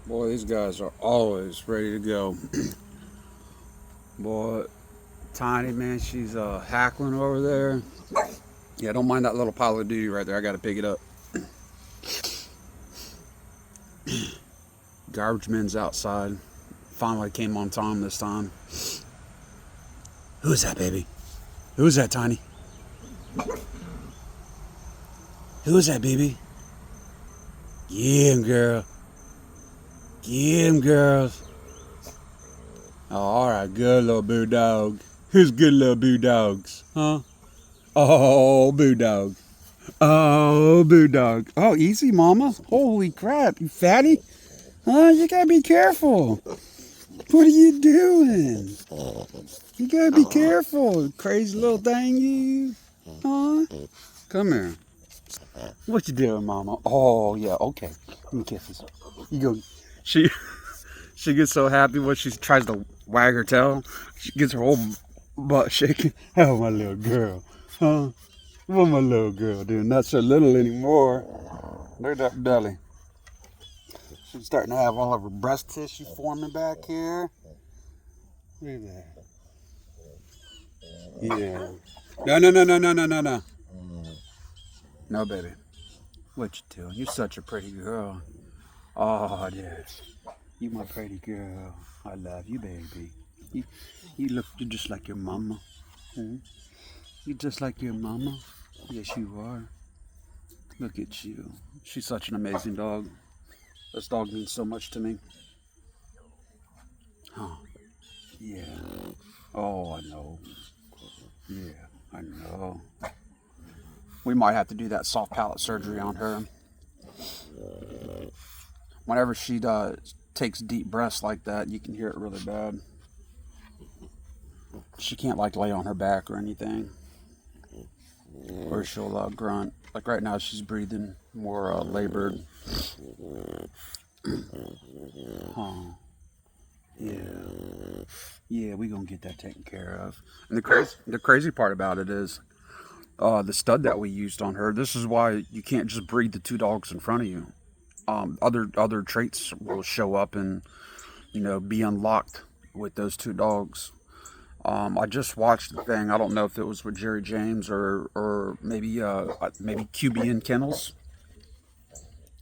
Boy, these guys are always ready to go. Boy, Tiny, man, she's hackling over there. Yeah, don't mind that little pile of duty right there. I got to pick it up. Garbage man's outside. Finally came on time this time. Who is that, baby? Who is that, Tiny? Who is that, baby? Get him, girl. Get him, girls. Oh, all right, good little boo dog. Who's good little boo dogs, huh? Oh, boo dog. Oh, boo dog. Oh, easy, mama. Holy crap, you fatty. Huh? You gotta be careful. What are you doing? You gotta be careful, crazy little thing, you. Huh? Come here. What you doing, mama? Oh, yeah, okay. Give me kisses. You go. She she gets so happy when she tries to wag her tail. She gets her whole butt shaking. Oh, my little girl. Huh? What my little girl doing? Not so little anymore. Look at that belly. She's starting to have all of her breast tissue forming back here. Look at that. Yeah. No, no, no, no, no, no, no, no. No, baby. What you doing? You're such a pretty girl. Oh, yes. You my pretty girl. I love you, baby. You, you're just like your mama. Hmm? You're just like your mama. Yes, you are. Look at you. She's such an amazing dog. This dog means so much to me. Oh, yeah. Oh, I know. Yeah, I know. We might have to do that soft palate surgery on her. Whenever she takes deep breaths like that, you can hear it really bad. She can't like lay on her back or anything, or she'll grunt. Like right now, she's breathing more labored. Oh, yeah, yeah, we gonna get that taken care of. And the crazy part about it is, the stud that we used on her. This is why you can't just breed the two dogs in front of you. Other traits will show up and be unlocked with those two dogs. I just watched the thing. I don't know if it was with Jerry James or maybe QBN Kennels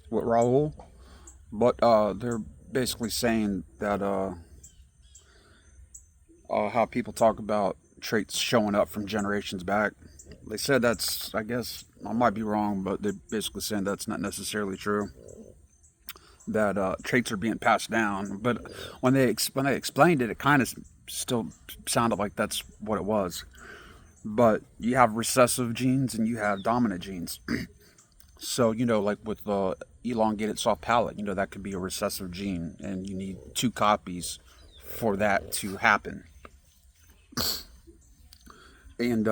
with Raul, but they're basically saying that how people talk about traits showing up from generations back. They said that's, I guess I might be wrong, but they're basically saying that's not necessarily true. That traits are being passed down, but when they explained it, it kind of still sounded like that's what it was. But you have recessive genes and you have dominant genes. So like with the elongated soft palate, that could be a recessive gene, and you need two copies for that to happen. And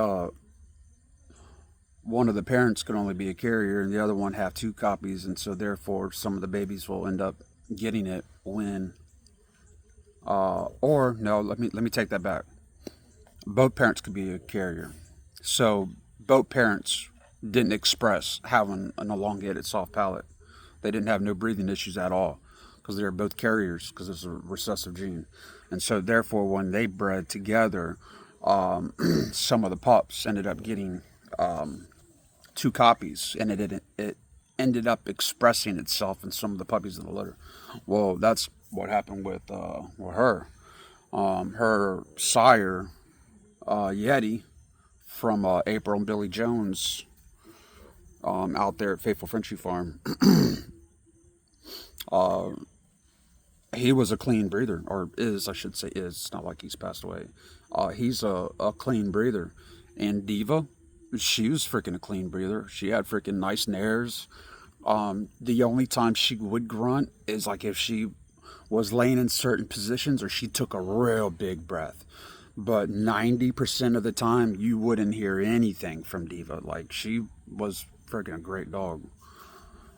one of the parents can only be a carrier, and the other one have two copies, and so therefore some of the babies will end up getting it when. Or no, let me take that back. Both parents could be a carrier, so both parents didn't express having an elongated soft palate. They didn't have no breathing issues at all because they were both carriers because it's a recessive gene, and so therefore when they bred together, some of the pups ended up getting two copies, and it ended up expressing itself in some of the puppies in the litter. Well, that's what happened with her. Her sire, Yeti, from April and Billy Jones, out there at Faithful Frenchy Farm. He was a clean breather, or is, I should say, is. It's not like he's passed away. He's a clean breather. And Diva, she was freaking a clean breather. She had freaking nice nares. The only time she would grunt is like if she was laying in certain positions or she took a real big breath. But 90% of the time, you wouldn't hear anything from Diva. Like, she was freaking a great dog.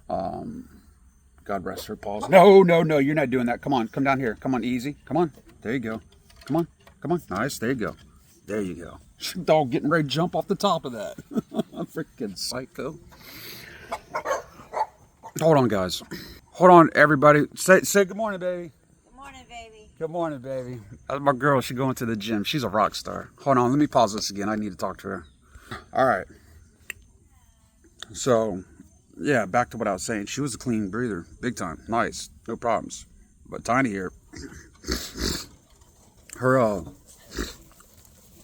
God rest her paws. No, no, no, you're not doing that. Come on, come down here. Come on, easy. Come on. There you go. Come on, come on. Nice. There you go. There you go. Dog getting ready to jump off the top of that. Freaking psycho. Hold on, guys. Hold on, everybody. Say good morning, baby. Good morning, baby. Good morning, baby. That's my girl. She going to the gym. She's a rock star. Hold on. Let me pause this again. I need to talk to her. All right. So, yeah, back to what I was saying. She was a clean breather. Big time. Nice. No problems. But Tiny here. Her,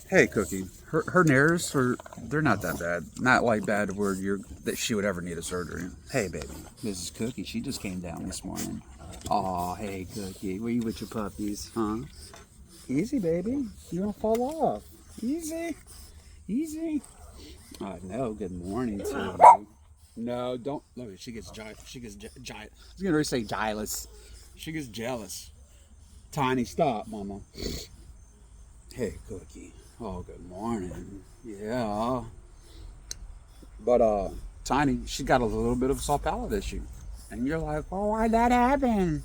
hey, Cookie. Her nares they're not that bad. Not like bad where that she would ever need a surgery. Hey, baby. This is Cookie. She just came down this morning. Aw, hey, Cookie. Where you with your puppies, huh? Easy, baby. You don't fall off. Easy. Easy. No, good morning to you. No, don't. Look, she gets jealous. I was going to say jealous. She gets jealous. Tiny, stop, mama. Hey, Cookie. Oh, good morning. Yeah. But, Tiny, she got a little bit of a soft palate issue. And you're like, well, why'd that happen?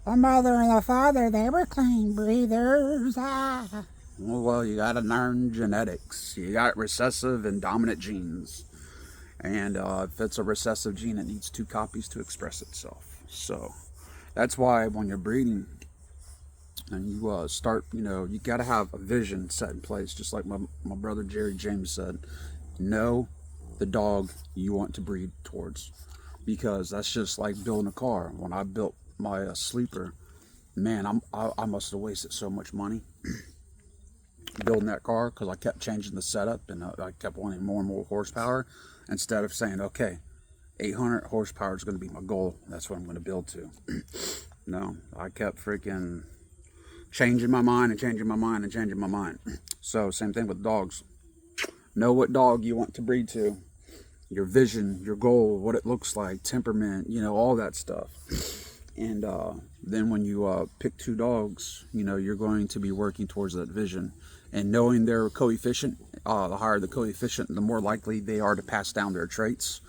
The mother and the father, they were clean breathers. Ah. Well, you gotta learn genetics. You got recessive and dominant genes. And if it's a recessive gene, it needs 2 copies to express itself. So that's why when you're breeding and you start, you gotta have a vision set in place. Just like my brother Jerry James said, know the dog you want to breed towards. Because that's just like building a car. When I built my sleeper, man, I must have wasted so much money building that car because I kept changing the setup and I kept wanting more and more horsepower instead of saying, okay, 800 horsepower is going to be my goal. That's what I'm going to build to. No, I kept freaking changing my mind and changing my mind and changing my mind. So same thing with dogs. Know what dog you want to breed to. Your vision, your goal, what it looks like, temperament, all that stuff. And then when you pick 2 dogs, you're going to be working towards that vision. And knowing their coefficient, the higher the coefficient, the more likely they are to pass down their traits.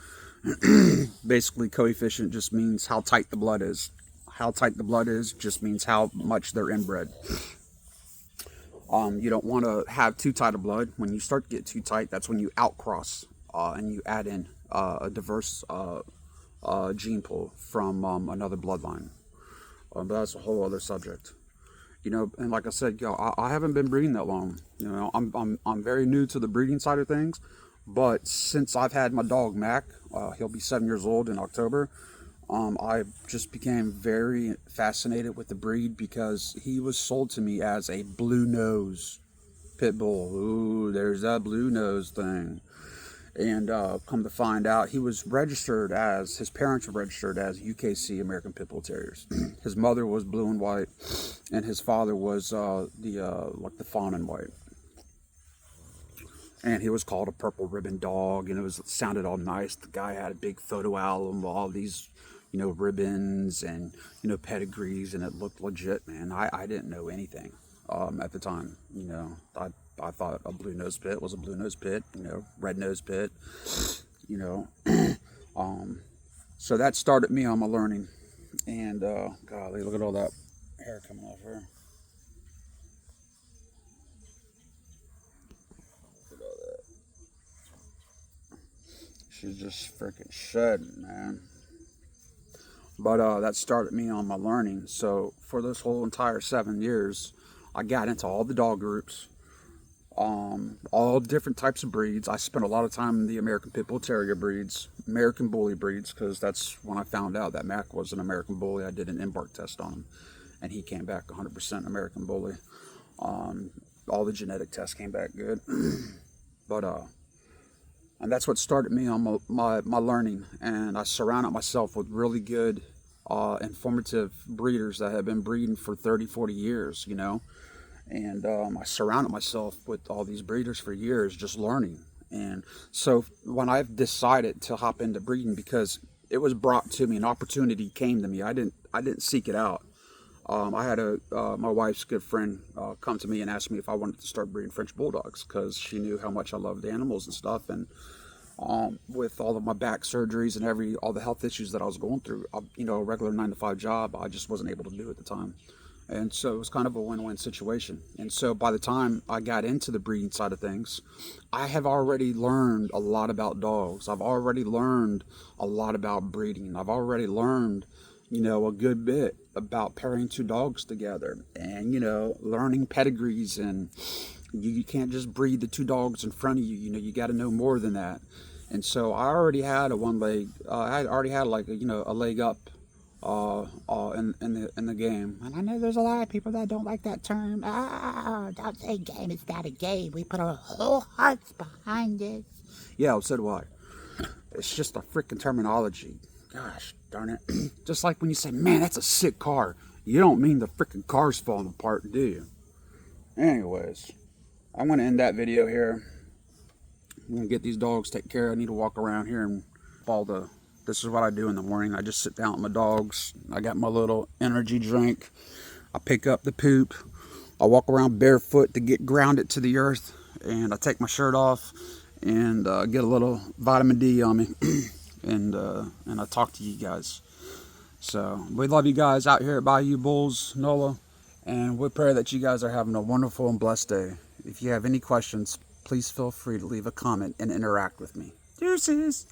Basically, coefficient just means how tight the blood is. How tight the blood is just means how much they're inbred. You don't want to have too tight of blood. When you start to get too tight, that's when you outcross. And you add in a diverse gene pool from another bloodline. But that's a whole other subject. And like I said, I haven't been breeding that long. I'm very new to the breeding side of things. But since I've had my dog Mac, he'll be 7 years old in October. I just became very fascinated with the breed because he was sold to me as a blue nose pit bull. Ooh, there's that blue nose thing. And come to find out, his parents were registered as UKC American Pit Bull Terriers. His mother was blue and white, and his father was the fawn and white. And he was called a purple ribbon dog, and it sounded all nice. The guy had a big photo album of all these, ribbons and pedigrees, and it looked legit, man. I didn't know anything at the time. I thought a blue nose pit was a blue nose pit, red nose pit, so that started me on my learning. And golly, look at all that hair coming off her. Look at all that. She's just freaking shedding, man. But that started me on my learning. So for this whole entire 7 years, I got into all the dog groups. All different types of breeds. I spent a lot of time in the American Pit Bull Terrier breeds, American Bully breeds, because that's when I found out that Mac was an American Bully. I did an embark test on him, and he came back 100% American Bully. All the genetic tests came back good. But and that's what started me on my learning, and I surrounded myself with really good, informative breeders that have been breeding for 30, 40 years, And I surrounded myself with all these breeders for years, just learning. And so when I've decided to hop into breeding, because it was brought to me, an opportunity came to me. I didn't seek it out. I had my wife's good friend come to me and ask me if I wanted to start breeding French bulldogs because she knew how much I loved animals and stuff. And with all of my back surgeries and all the health issues that I was going through, a regular 9-to-5 job, I just wasn't able to do at the time. And so it was kind of a win-win situation. And so by the time I got into the breeding side of things, I have already learned a lot about dogs. I've already learned a lot about breeding. I've already learned, a good bit about pairing two dogs together and, learning pedigrees. And you can't just breed the two dogs in front of you. You got to know more than that. And so I already had a one leg, I already had like, a leg up in the game. And I know there's a lot of people that don't like that term. Don't say game. It's not a game. We put our whole hearts behind it. Yeah, so do I. It's just a freaking terminology. Gosh darn it. Just like when you say, man, that's a sick car. You don't mean the freaking car's falling apart, do you? Anyways, I'm going to end that video here. I'm going to get these dogs taken care of. I need to walk around here and this is what I do in the morning. I just sit down with my dogs. I got my little energy drink. I pick up the poop. I walk around barefoot to get grounded to the earth. And I take my shirt off and get a little vitamin D on me. and I talk to you guys. So we love you guys out here at Bayou Bulls, NOLA. And we pray that you guys are having a wonderful and blessed day. If you have any questions, please feel free to leave a comment and interact with me. Deuces!